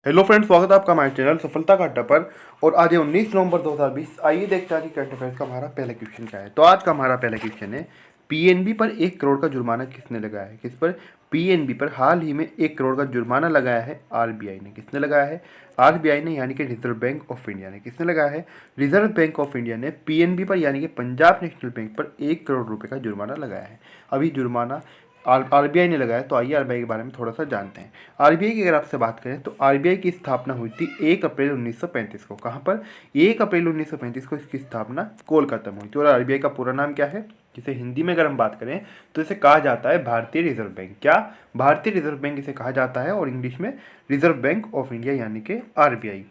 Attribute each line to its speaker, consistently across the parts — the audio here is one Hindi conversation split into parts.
Speaker 1: हेलो फ्रेंड्स, स्वागत है आपका हमारे चैनल सफलता का अड्डा पर। और आज है 19 नवंबर 2020। आइए देखते हैं कि करंट अफेयर्स का हमारा पहला क्वेश्चन क्या है। तो आज का हमारा पहला क्वेश्चन है, पीएनबी पर 1 करोड़ का जुर्माना किसने लगाया है। किस पर? पीएनबी पर हाल ही में 1 करोड़ का जुर्माना लगाया है आरबीआई ने। किसने लगाया है? आरबीआई ने, यानी कि रिजर्व बैंक ऑफ इंडिया ने। किसने लगाया है? रिजर्व बैंक ऑफ इंडिया ने पीएनबी पर, यानी कि पंजाब नेशनल बैंक पर 1 करोड़ रुपए का जुर्माना लगाया है। अभी जुर्माना आरबीआई ने लगाया। तो आइए आरबीआई के बारे में थोड़ा सा जानते हैं। आरबीआई की अगर आपसे बात करें तो आरबीआई की स्थापना हुई थी 1 अप्रैल 1935 को। कहाँ पर? 1 अप्रैल 1935 को इसकी स्थापना कोलकाता में हुई थी। और आरबीआई का पूरा नाम क्या है, जिसे हिंदी में अगर हम बात करें तो इसे कहा जाता है भारतीय रिजर्व बैंक। क्या? भारतीय रिजर्व बैंक इसे कहा जाता है, और इंग्लिश में रिजर्व बैंक ऑफ इंडिया, यानी कि आरबीआई।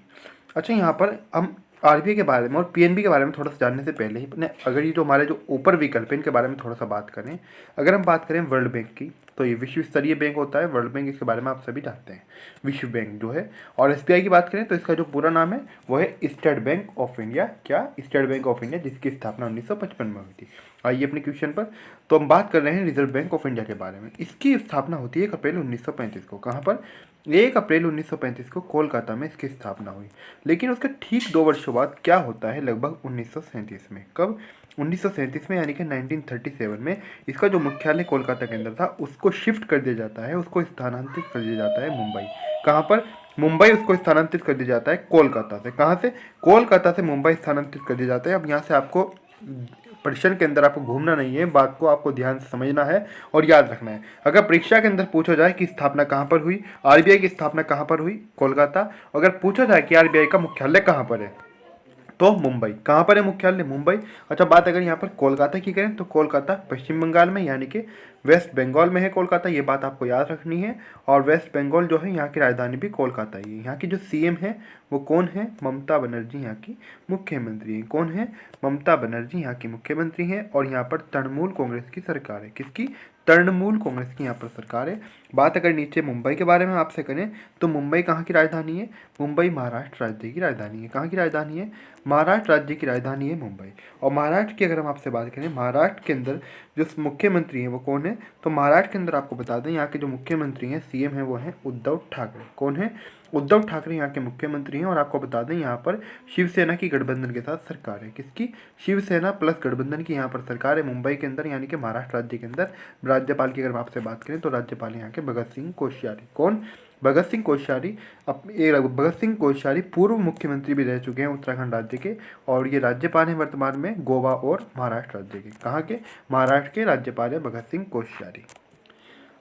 Speaker 1: अच्छा, यहाँ पर हम आरबीआई के बारे में और पीएनबी के बारे में थोड़ा सा जानने से पहले ही अपने, अगर ये जो हमारे जो ऊपर विकल्प है इनके बारे में थोड़ा सा बात करें। अगर हम बात करें वर्ल्ड बैंक की, तो ये विश्व स्तरीय बैंक होता है वर्ल्ड बैंक। इसके बारे में आप सभी जानते हैं, विश्व बैंक जो है। और एसबीआई की बात करें तो इसका जो पूरा नाम है वो है स्टेट बैंक ऑफ इंडिया। क्या? स्टेट बैंक ऑफ इंडिया, जिसकी स्थापना 1955 में हुई थी। आइए अपने क्वेश्चन पर। तो हम बात कर रहे हैं रिजर्व बैंक ऑफ इंडिया के बारे में। इसकी स्थापना होती है 1 अप्रैल 1935 को। कहाँ पर? 1 अप्रैल 1935 को कोलकाता में इसकी स्थापना हुई। लेकिन उसके ठीक 2 वर्षों बाद क्या होता है, लगभग 1937 में। कब? 1937 में, यानी कि 1937 में इसका जो मुख्यालय कोलकाता के अंदर था उसको शिफ्ट कर दिया जाता है, उसको स्थानांतरित कर दिया जाता है मुंबई। कहाँ पर? मुंबई उसको स्थानांतरित कर दिया जाता है कोलकाता से। कहाँ से? कोलकाता से मुंबई स्थानांतरित कर दिया जाता है। अब यहाँ से आपको प्रश्न के अंदर आपको घूमना नहीं है, बात को आपको ध्यान से समझना है और याद रखना है। अगर परीक्षा के अंदर पूछा जाए कि स्थापना कहाँ पर हुई, आरबीआई की स्थापना कहाँ पर हुई, कोलकाता। अगर पूछा जाए कि आरबीआई का मुख्यालय कहाँ पर है, तो मुंबई। कहाँ पर है मुख्यालय? मुंबई। अच्छा, बात अगर यहाँ पर कोलकाता की करें तो कोलकाता पश्चिम बंगाल में, यानी कि वेस्ट बंगाल में है कोलकाता। ये बात आपको याद रखनी है। और वेस्ट बंगाल जो है, यहाँ की राजधानी भी कोलकाता ही है। यहाँ की जो सीएम है वो कौन है? ममता बनर्जी यहाँ की मुख्यमंत्री है। कौन है? ममता बनर्जी यहाँ की मुख्यमंत्री है। और यहाँ पर तृणमूल कांग्रेस की सरकार है। किसकी? तृणमूल कांग्रेस की यहाँ पर सरकार है। बात अगर नीचे मुंबई के बारे में आपसे करें तो मुंबई कहाँ की राजधानी है? मुंबई महाराष्ट्र राज्य की राजधानी है। कहाँ की राजधानी है? महाराष्ट्र राज्य की राजधानी है मुंबई। और महाराष्ट्र की अगर हम आपसे बात करें, महाराष्ट्र के अंदर जो मुख्यमंत्री हैं वो कौन है, तो महाराष्ट्र के अंदर आपको बता दें यहाँ के जो मुख्यमंत्री हैं, सीएम हैं, वो हैं उद्धव ठाकरे। कौन है? उद्धव ठाकरे यहाँ के मुख्यमंत्री हैं। और आपको बता दें यहाँ पर शिवसेना की गठबंधन के साथ सरकार है। किसकी? शिवसेना प्लस गठबंधन की यहाँ पर सरकार है मुंबई के अंदर, यानी कि महाराष्ट्र राज्य के अंदर। राज्यपाल की अगर हम आपसे बात करें तो राज्यपाल यहाँ के भगत सिंह कोश्यारी। कौन? भगत सिंह कोश्यारी। भगत सिंह कोश्यारी पूर्व मुख्यमंत्री भी रह चुके हैं उत्तराखंड राज्य के। और ये राज्यपाल हैं वर्तमान में गोवा और महाराष्ट्र राज्य के। कहाँ के? महाराष्ट्र के राज्यपाल है भगत सिंह कोश्यारी।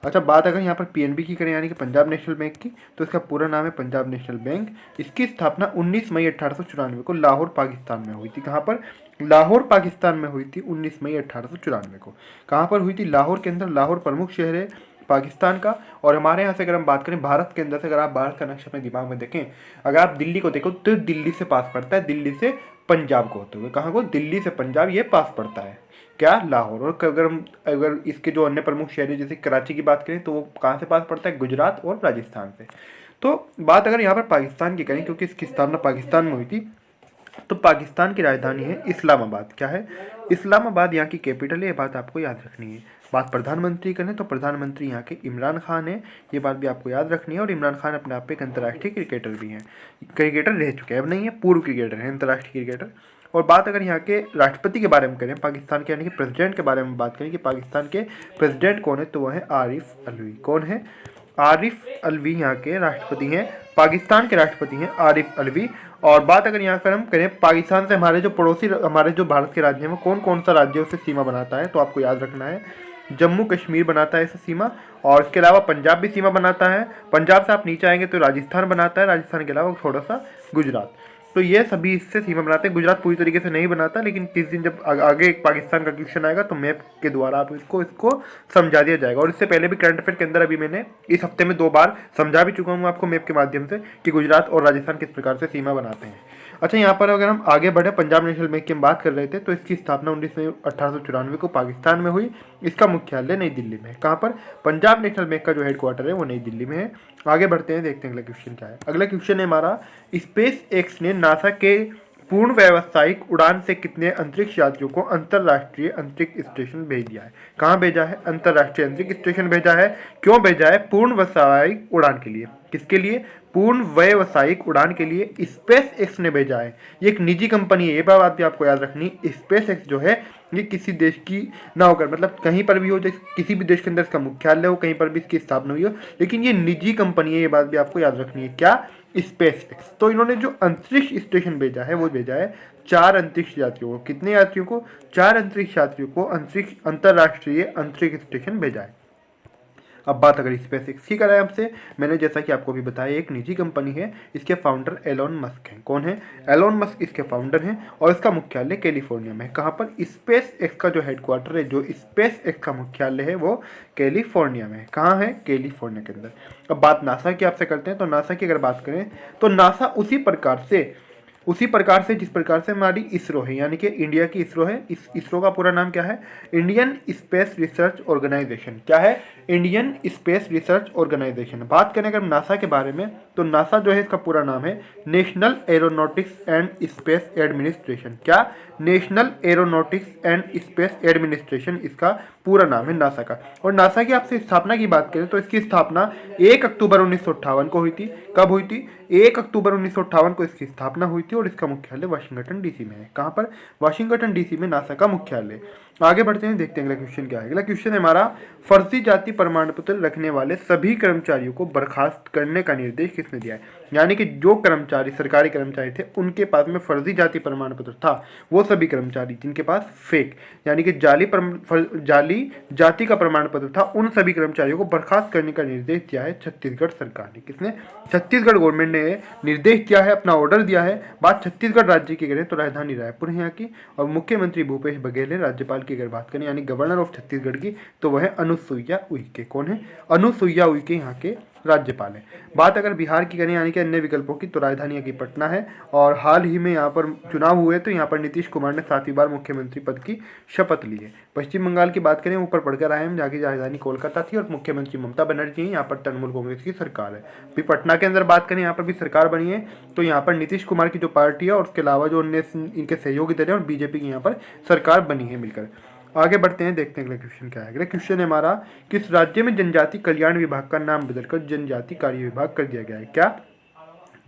Speaker 1: अच्छा, बात अगर यहाँ पर पीएनबी की करें, यानी कि पंजाब नेशनल बैंक की, तो इसका पूरा नाम है पंजाब नेशनल बैंक। इसकी स्थापना 19 मई 1894 को लाहौर पाकिस्तान में हुई थी। कहाँ पर? लाहौर पाकिस्तान में हुई थी 19 मई 1894 को। कहाँ पर हुई थी? लाहौर के अंदर। लाहौर प्रमुख शहर है पाकिस्तान का। और हमारे यहाँ से अगर हम बात करें भारत के अंदर से, अगर आप भारत का नक्शा अपने दिमाग में देखें, अगर आप दिल्ली को देखो तो दिल्ली से पास पड़ता है, दिल्ली से पंजाब को होते हुए। कहाँ को? दिल्ली से पंजाब ये पास पड़ता है। क्या? लाहौर। और अगर इसके जो अन्य प्रमुख शहर है, जैसे कराची की बात करें तो वो कहाँ से पास पड़ता है? गुजरात और राजस्थान से। तो बात अगर यहाँ पर पाकिस्तान की करें, क्योंकि इसकी स्थापना पाकिस्तान में हुई थी, तो पाकिस्तान की राजधानी है इस्लामाबाद। क्या है? इस्लामाबाद यहाँ की कैपिटल है। ये बात आपको याद रखनी है। बात प्रधानमंत्री करें तो प्रधानमंत्री यहाँ के इमरान खान है। ये बात भी आपको याद रखनी है। और इमरान खान अपने आप में एक अंतर्राष्ट्रीय क्रिकेटर भी हैं। क्रिकेटर रह चुके हैं, अब नहीं है, पूर्व क्रिकेटर हैं, अंतर्राष्ट्रीय क्रिकेटर। और बात अगर यहाँ के राष्ट्रपति के बारे में करें, पाकिस्तान के यानी कि प्रेसिडेंट के बारे में बात करें कि पाकिस्तान के प्रेसिडेंट कौन है, तो वह है आरिफ अलवी। कौन है? आरिफ अलवी यहाँ के राष्ट्रपति हैं। पाकिस्तान के राष्ट्रपति हैं आरिफ अलवी। और बात अगर यहाँ पर हम करें पाकिस्तान से हमारे जो पड़ोसी, हमारे जो भारत के राज्य हैं, वो कौन कौन सा राज्य उससे सीमा बनाता है, तो आपको याद रखना है जम्मू कश्मीर बनाता है इसे सीमा। और इसके अलावा पंजाब भी सीमा बनाता है। पंजाब से आप नीचे आएंगे तो राजस्थान बनाता है। राजस्थान के अलावा थोड़ा सा गुजरात। तो ये सभी इससे सीमा बनाते हैं। गुजरात पूरी तरीके से नहीं बनाता, लेकिन किस दिन जब आगे पाकिस्तान का क्वेश्चन आएगा तो मैप के द्वारा आप इसको समझा दिया जाएगा। और इससे पहले भी करंट अफेयर के अंदर अभी मैंने इस हफ्ते में 2 बार समझा भी चुका हूँ आपको मैप के माध्यम से कि गुजरात और राजस्थान किस प्रकार से सीमा बनाते हैं। अच्छा, यहाँ पर अगर हम आगे बढ़े, पंजाब नेशनल बैंक की हम बात कर रहे थे, तो इसकी स्थापना 19 मई 1894 को पाकिस्तान में हुई। इसका मुख्यालय नई दिल्ली में है। कहाँ पर? पंजाब नेशनल बैंक का जो हेडक्वार्टर है वो नई दिल्ली में है। आगे बढ़ते हैं, देखते हैं अगला क्वेश्चन क्या है। अगला क्वेश्चन है हमारा, स्पेस एक्स ने नासा के पूर्ण व्यावसायिक उड़ान से कितने अंतरिक्ष यात्रियों को अंतरराष्ट्रीय अंतरिक्ष स्टेशन भेज दिया है? कहाँ भेजा है? अंतरराष्ट्रीय अंतरिक्ष स्टेशन भेजा है। क्यों भेजा है? पूर्ण व्यावसायिक उड़ान के लिए। किसके लिए? पूर्ण व्यावसायिक उड़ान के लिए स्पेस एक्स ने भेजा है। ये एक निजी कंपनी है, ये बात भी आपको याद रखनी। स्पेस एक्स जो है ये किसी देश की ना होकर, मतलब कहीं पर भी हो, किसी भी देश के अंदर इसका मुख्यालय हो, कहीं पर भी इसकी स्थापना हुई हो, लेकिन ये निजी कंपनी है, ये बात भी आपको याद रखनी है। क्या? Space x. तो इन्होंने जो अंतरिक्ष स्टेशन भेजा है वो भेजा है 4 अंतरिक्ष यात्रियों को। कितने यात्रियों को? 4 अंतरिक्ष यात्रियों को अंतरिक्ष अंतरराष्ट्रीय अंतरिक्ष स्टेशन भेजा है। अब बात अगर स्पेस एक्स की करें आपसे, मैंने जैसा कि आपको भी बताया एक निजी कंपनी है, इसके फाउंडर एलोन मस्क हैं। कौन है? एलोन मस्क इसके फाउंडर हैं और इसका मुख्यालय कैलिफोर्निया में है। कहाँ पर? स्पेस एक्स का जो हेडक्वार्टर है, जो स्पेस एक्स का मुख्यालय है वो कैलिफोर्निया में है। कहाँ है? कैलिफोर्निया के अंदर। अब बात नासा की आपसे करते हैं, तो नासा की अगर बात करें तो नासा उसी प्रकार से जिस प्रकार से हमारी इसरो है, यानी कि इंडिया की इसरो है। इस इसरो का पूरा नाम क्या है? Indian Space Research Organisation. क्या है? Indian Space Research Organisation. बात करें अगर नासा के बारे में, तो नासा जो है इसका पूरा नाम है national aeronautics and space administration. क्या? National aeronautics and space administration इसका पूरा नाम है नासा का। और नासा की आपसे स्थापना की बात करें तो इसकी स्थापना 1 अक्टूबर 1958 को हुई थी। कब हुई थी? 1 अक्टूबर 1958 को इसकी स्थापना हुई थी और इसका मुख्यालय वाशिंगटन डीसी में है। कहाँ पर? वाशिंगटन डीसी में नासा का मुख्यालय। आगे बढ़ते हैं, देखते हैं अगला क्वेश्चन क्या है। अगला क्वेश्चन है हमारा, फर्जी जाति प्रमाण पत्र रखने वाले सभी कर्मचारियों को बर्खास्त करने का निर्देश किसने दिया है? यानी कि जो कर्मचारी, सरकारी कर्मचारी थे, उनके पास में फर्जी जाति प्रमाण पत्र था, वो सभी कर्मचारी जिनके पास फेक यानी कि जाली जाति का प्रमाण पत्र था, उन सभी कर्मचारियों को बर्खास्त करने का निर्देश दिया है छत्तीसगढ़ सरकार ने। किसने? छत्तीसगढ़ गवर्नमेंट ने निर्देश दिया है, अपना ऑर्डर दिया है। बात छत्तीसगढ़ राज्य की करें तो राजधानी रायपुर है यहाँ की, और मुख्यमंत्री भूपेश बघेल है। राज्यपाल की अगर बात करें यानी गवर्नर ऑफ छत्तीसगढ़ की, तो वह है अनुसुईया उइके। कौन है? अनुसुईया उइके यहाँ के राज्यपाल है। बात अगर बिहार की करें यानी कि अन्य विकल्पों की, तो राजधानी यहाँ की पटना है। और हाल ही में यहाँ पर चुनाव हुए तो यहाँ पर नीतीश कुमार ने 7वीं बार मुख्यमंत्री पद की शपथ ली है। पश्चिम बंगाल की बात करें, ऊपर पढ़कर आए हम, जहाँ की राजधानी कोलकाता थी और मुख्यमंत्री ममता बनर्जी हैं। यहाँ पर तृणमूल कांग्रेस की सरकार है। फिर पटना के अंदर बात करें, यहाँ पर भी सरकार बनी है, तो यहाँ पर नीतीश कुमार की जो पार्टी है और उसके अलावा जो अन्य इनके सहयोगी दल है और बीजेपी की यहाँ पर सरकार बनी है मिलकर। आगे बढ़ते हैं, देखते हैं अगला क्वेश्चन क्या है। अगला क्वेश्चन है हमारा, किस राज्य में जनजाति कल्याण विभाग का नाम बदलकर जनजाति कार्य विभाग कर दिया गया है? क्या?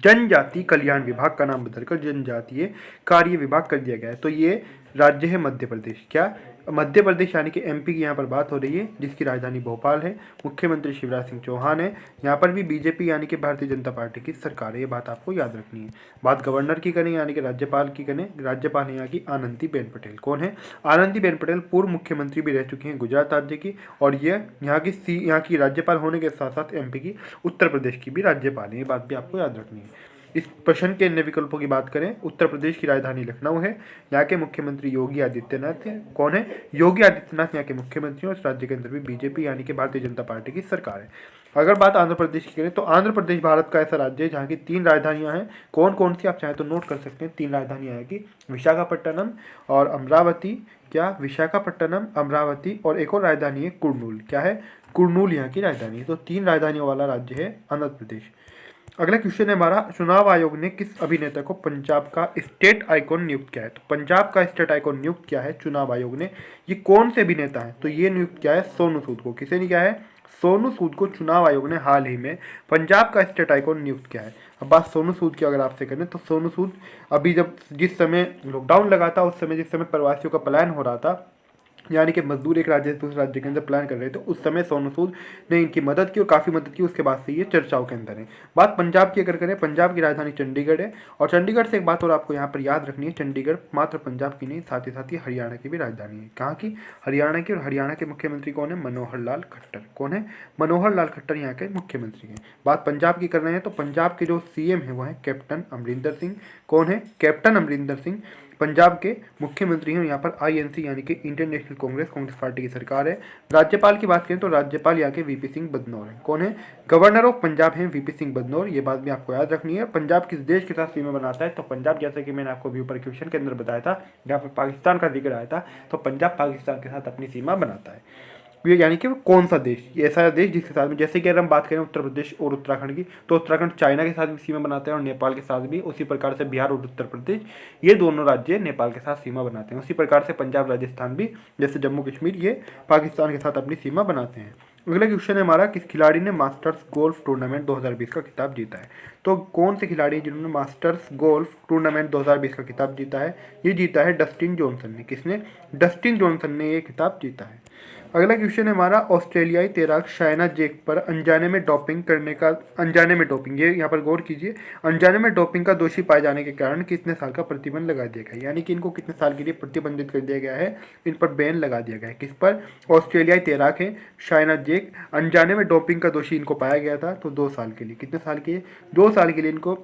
Speaker 1: जनजाति कल्याण विभाग का नाम बदलकर जनजातीय कार्य विभाग कर दिया गया है। तो ये राज्य है मध्य प्रदेश। क्या? मध्य प्रदेश यानी कि एमपी की यहाँ पर बात हो रही है, जिसकी राजधानी भोपाल है। मुख्यमंत्री शिवराज सिंह चौहान है। यहाँ पर भी बीजेपी यानी कि भारतीय जनता पार्टी की सरकार है, ये बात आपको याद रखनी है। बात गवर्नर की करें यानी कि राज्यपाल की करें, राज्यपाल है यहाँ की आनंदीबेन पटेल। कौन है? आनंदीबेन पटेल पूर्व मुख्यमंत्री भी रह चुकी हैं गुजरात राज्य की, और ये यहाँ की राज्यपाल होने के साथ साथ एमपी की, उत्तर प्रदेश की भी राज्यपाल है, ये बात भी आपको याद रखनी है। इस प्रश्न के अन्य विकल्पों की बात करें, उत्तर प्रदेश की राजधानी लखनऊ है। यहाँ के मुख्यमंत्री योगी आदित्यनाथ है। कौन है? योगी आदित्यनाथ यहाँ के मुख्यमंत्री हैं। और इस राज्य के अंदर भी बीजेपी यानी कि भारतीय जनता पार्टी की सरकार है। अगर बात आंध्र प्रदेश की करें, तो आंध्र प्रदेश भारत का ऐसा राज्य है जहाँ की 3 राजधानियाँ हैं। कौन कौन सी आप चाहें तो नोट कर सकते हैं। 3 राजधानियाँ हैं की विशाखापट्टनम और अमरावती। क्या? विशाखापट्टनम, अमरावती, और एक और राजधानी है कुर्नूल। क्या है? कुर्नूल यहाँ की राजधानी है। तो 3 राजधानियों वाला राज्य है आंध्र प्रदेश। अगला क्वेश्चन है हमारा, चुनाव आयोग ने किस अभिनेता को पंजाब का स्टेट आइकॉन नियुक्त किया है? तो पंजाब का स्टेट आइकॉन नियुक्त किया है चुनाव आयोग ने। ये कौन से अभिनेता है? तो ये नियुक्त किया है सोनू सूद को। किसे नहीं किया है? सोनू सूद को चुनाव आयोग ने हाल ही में पंजाब का स्टेट आइकॉन नियुक्त किया है। अब बात सोनू सूद की अगर आपसे करें, तो सोनू सूद अभी जिस समय लॉकडाउन लगा था, उस समय जिस समय प्रवासियों का पलायन हो रहा था, यानी कि मजदूर एक राज्य से दूसरे राज्य के अंदर प्लान कर रहे थे, उस समय सोनू सूद ने इनकी मदद की और काफ़ी मदद की। उसके बाद से ये चर्चाओं के अंदर है। बात पंजाब की अगर करें, पंजाब की राजधानी चंडीगढ़ है। और चंडीगढ़ से एक बात और आपको यहाँ पर याद रखनी है, चंडीगढ़ मात्र पंजाब की नहीं, साथ ही हरियाणा की भी राजधानी है। कहाँ की? हरियाणा की। और हरियाणा के मुख्यमंत्री कौन है? मनोहर लाल खट्टर। कौन है? मनोहर लाल खट्टर यहाँ के मुख्यमंत्री हैं। बात पंजाब की कर रहे हैं, तो पंजाब के जो सीएम है वो है कैप्टन अमरिंदर सिंह। कौन है? कैप्टन अमरिंदर सिंह पंजाब के मुख्यमंत्री हैं। यहाँ पर आईएनसी यानी कि इंडियन नेशनल कांग्रेस पार्टी की सरकार है। राज्यपाल की बात करें तो राज्यपाल यहाँ के वीपी सिंह बदनौर हैं। कौन है? गवर्नर ऑफ पंजाब हैं वीपी सिंह बदनौर। ये बात भी आपको याद रखनी है। पंजाब किस देश के साथ सीमा बनाता है? तो पंजाब, जैसे कि मैंने आपको भी ऊपर क्वेश्चन के अंदर बताया था, जहाँ पर पाकिस्तान का जिक्र आया था, तो पंजाब पाकिस्तान के साथ अपनी सीमा बनाता है। ये यानी कि वो कौन सा देश, ये ऐसा देश जिसके साथ में, जैसे कि अगर हम बात करें उत्तर प्रदेश और उत्तराखंड की, तो उत्तराखंड चाइना के साथ भी सीमा बनाते हैं और नेपाल के साथ भी। उसी प्रकार से बिहार और उत्तर प्रदेश, ये दोनों राज्य नेपाल के साथ सीमा बनाते हैं। उसी प्रकार से पंजाब राजस्थान भी, जैसे जम्मू कश्मीर, ये पाकिस्तान के साथ अपनी सीमा बनाते हैं। अगला क्वेश्चन है हमारा, किस खिलाड़ी ने मास्टर्स गोल्फ टूर्नामेंट 2020 का खिताब जीता है? तो कौन से खिलाड़ी हैं जिन्होंने मास्टर्स गोल्फ टूर्नामेंट 2020 का खिताब जीता है? ये जीता है डस्टिन जॉनसन ने। किसने? डस्टिन जॉनसन ने ये खिताब जीता है। अगला क्वेश्चन है हमारा, ऑस्ट्रेलियाई तैराक शायना जेक पर अनजाने में डोपिंग, ये यहाँ पर गौर कीजिए, अनजाने में डोपिंग का दोषी पाए जाने के कारण कितने साल का प्रतिबंध लगा दिया गया है? यानी कि इनको कितने साल के लिए प्रतिबंधित कर दिया गया है, इन पर बैन लगा दिया गया है। किस पर? ऑस्ट्रेलियाई तैराक है शायना जेक, अनजाने में डोपिंग का दोषी इनको पाया गया था, तो 2 साल के लिए, कितने साल के लिए? 2 साल के लिए इनको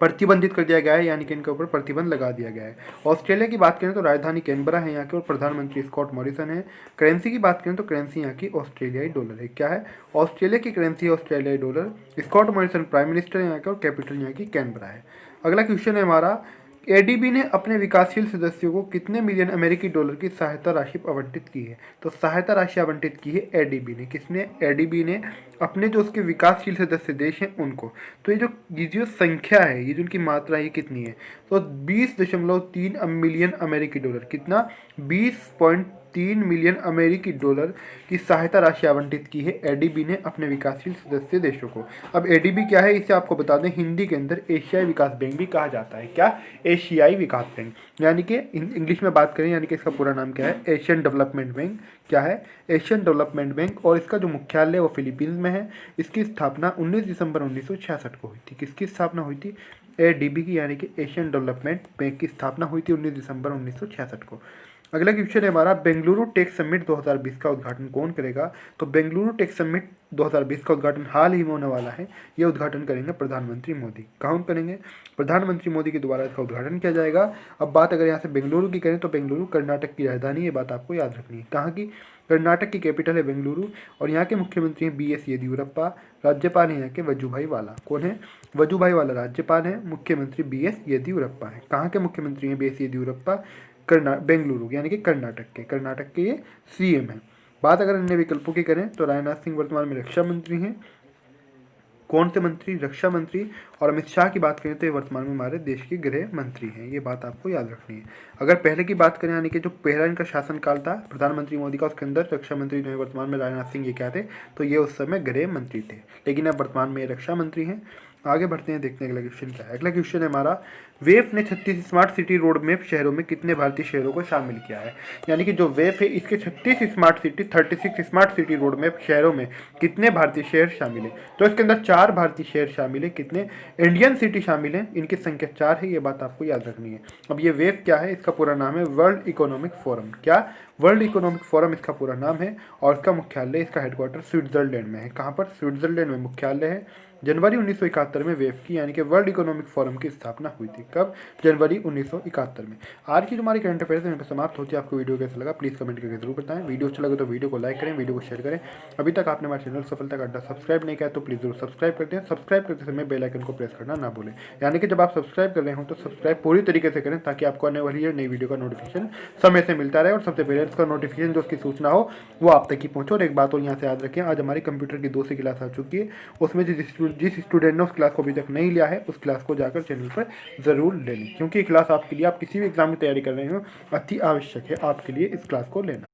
Speaker 1: प्रतिबंधित कर दिया गया है, यानी कि इनके ऊपर प्रतिबंध लगा दिया गया है। ऑस्ट्रेलिया की बात करें तो राजधानी कैनबरा है यहाँ के, और प्रधानमंत्री स्कॉट मॉरिसन है। करेंसी की बात करें तो करेंसी यहाँ की ऑस्ट्रेलियाई डॉलर है। क्या है? ऑस्ट्रेलिया की करेंसी है ऑस्ट्रेलियाई dollar. Scott Morrison prime minister है यहाँ के, और कैपिटल यहाँ की कैनबरा है। अगला क्वेश्चन है हमारा, एडीबी ने अपने विकासशील सदस्यों को कितने मिलियन अमेरिकी डॉलर की सहायता राशि आवंटित की है? तो सहायता राशि आवंटित की है एडीबी ने। किसने? एडीबी ने अपने जो उसके विकासशील सदस्य देश हैं उनको। तो ये जो संख्या है, ये जो उनकी मात्रा है, ये कितनी है? तो 20.3 मिलियन अमेरिकी डॉलर। कितना? 20.3 मिलियन अमेरिकी डॉलर की सहायता राशि आवंटित की है एडीबी ने अपने विकासशील सदस्य देशों को। अब एडीबी क्या है, इसे आपको बता दें, हिंदी के अंदर एशियाई विकास बैंक भी कहा जाता है। क्या? एशियाई विकास बैंक, यानी कि इंग्लिश में बात करें, यानी कि इसका पूरा नाम क्या है? Asian development bank. क्या है? Asian development bank. और इसका जो मुख्यालय है वो फिलीपींस में है। इसकी स्थापना 19 दिसंबर 1966 को हुई थी। किसकी स्थापना हुई थी? एडीबी की, यानी कि एशियन डेवलपमेंट बैंक की स्थापना हुई थी 19 दिसंबर 1966 को। अगला क्वेश्चन है हमारा, बेंगलुरु टेक समिट 2020 का उद्घाटन कौन करेगा? तो बेंगलुरु टेक समिट 2020 का उद्घाटन हाल ही में होने वाला है। ये उद्घाटन करेंगे प्रधानमंत्री मोदी। कौन करेंगे? प्रधानमंत्री मोदी के द्वारा इसका उद्घाटन किया जाएगा। अब बात अगर यहाँ से बेंगलुरु की करें तो बेंगलुरु कर्नाटक की राजधानी, ये बात आपको याद रखनी है। कहाँ की? कर्नाटक की कैपिटल है बेंगलुरु, और यहाँ के मुख्यमंत्री हैं BS येदियुरप्पा। राज्यपाल हैं यहाँ के वजुभाई वाला। कौन है? वजुभाई वाला राज्यपाल है। मुख्यमंत्री BS येदियुरप्पा है। कहाँ के मुख्यमंत्री हैं BS येदियुरप्पा? बेंगलुरु, यानी कि कर्नाटक के ये CM हैं। बात अगर अन्य विकल्पों की करें तो राजनाथ सिंह वर्तमान में रक्षा मंत्री हैं। कौन से मंत्री? रक्षा मंत्री। और अमित शाह की बात करें तो ये वर्तमान में हमारे देश के गृह मंत्री हैं। ये बात आपको याद रखनी है। अगर पहले की बात करें, यानी कि जो पहला इनका शासनकाल था प्रधानमंत्री मोदी का, उसके अंदर रक्षा मंत्री जो है वर्तमान में राजनाथ सिंह, ये क्या थे? तो ये उस समय गृह मंत्री थे, लेकिन अब वर्तमान में ये रक्षा मंत्री हैं। आगे बढ़ते हैं, देखते हैं अगला क्वेश्चन क्या है। अगला क्वेश्चन है हमारा, वेफ ने 36 स्मार्ट सिटी रोड मैप शहरों में कितने भारतीय शहरों को शामिल किया है? यानी कि जो वेफ है, इसके 36 स्मार्ट सिटी रोड मैप शहरों में कितने भारतीय शहर शामिल है? तो इसके अंदर 4 भारतीय शहर शामिल है। कितने? इंडियन सिटी शामिल है, इनकी संख्या 4 है। ये बात आपको याद रखनी है। अब ये वेफ क्या है? इसका पूरा नाम है वर्ल्ड इकोनॉमिक फोरम। क्या? वर्ल्ड इकोनॉमिक फोरम इसका पूरा नाम है, और इसका मुख्यालय, इसका हेडक्वार्टर स्विट्जरलैंड में है। कहाँ पर? स्विट्जरलैंड में मुख्यालय है। जनवरी 1971 में वेफ की, यानी कि वर्ल्ड इकोनॉमिक फोरम की स्थापना हुई थी। कब? जनवरी 1971 में। आज की जो हमारी करंट अफेयर्स है समाप्त होती है। आपको वीडियो कैसा लगा प्लीज़ कमेंट करके जरूर बताएं। वीडियो अच्छा लगे तो वीडियो को लाइक करें, वीडियो को शेयर करें। अभी तक आपने हमारे चैनल सफलता का अड्डा सब्सक्राइब नहीं किया तो प्लीज़ जरूर सब्सक्राइब करते हैं। सब्सक्राइब करते समय बेल आइकन को प्रेस करना ना भूलें। यानी कि जब आप सब्सक्राइब कर रहे हो तो सब्सक्राइब पूरी तरीके से करें, ताकि आपको आने वाली नई वीडियो का नोटिफिकेशन समय से मिलता रहे, और सबसे पहले इसका नोटिफिकेशन जो उसकी सूचना हो वो आप तक ही पहुँचे। और एक बात और यहाँ से याद रखें, आज हमारी कंप्यूटर की 2 क्लास आ चुकी है। उसमें जिस स्टूडेंट ने उस क्लास को अभी तक नहीं लिया है, उस क्लास को जाकर चैनल पर ज़रूर ले लें, क्योंकि ये क्लास आपके लिए, आप किसी भी एग्जाम की तैयारी कर रहे हो, अति आवश्यक है आपके लिए इस क्लास को लेना।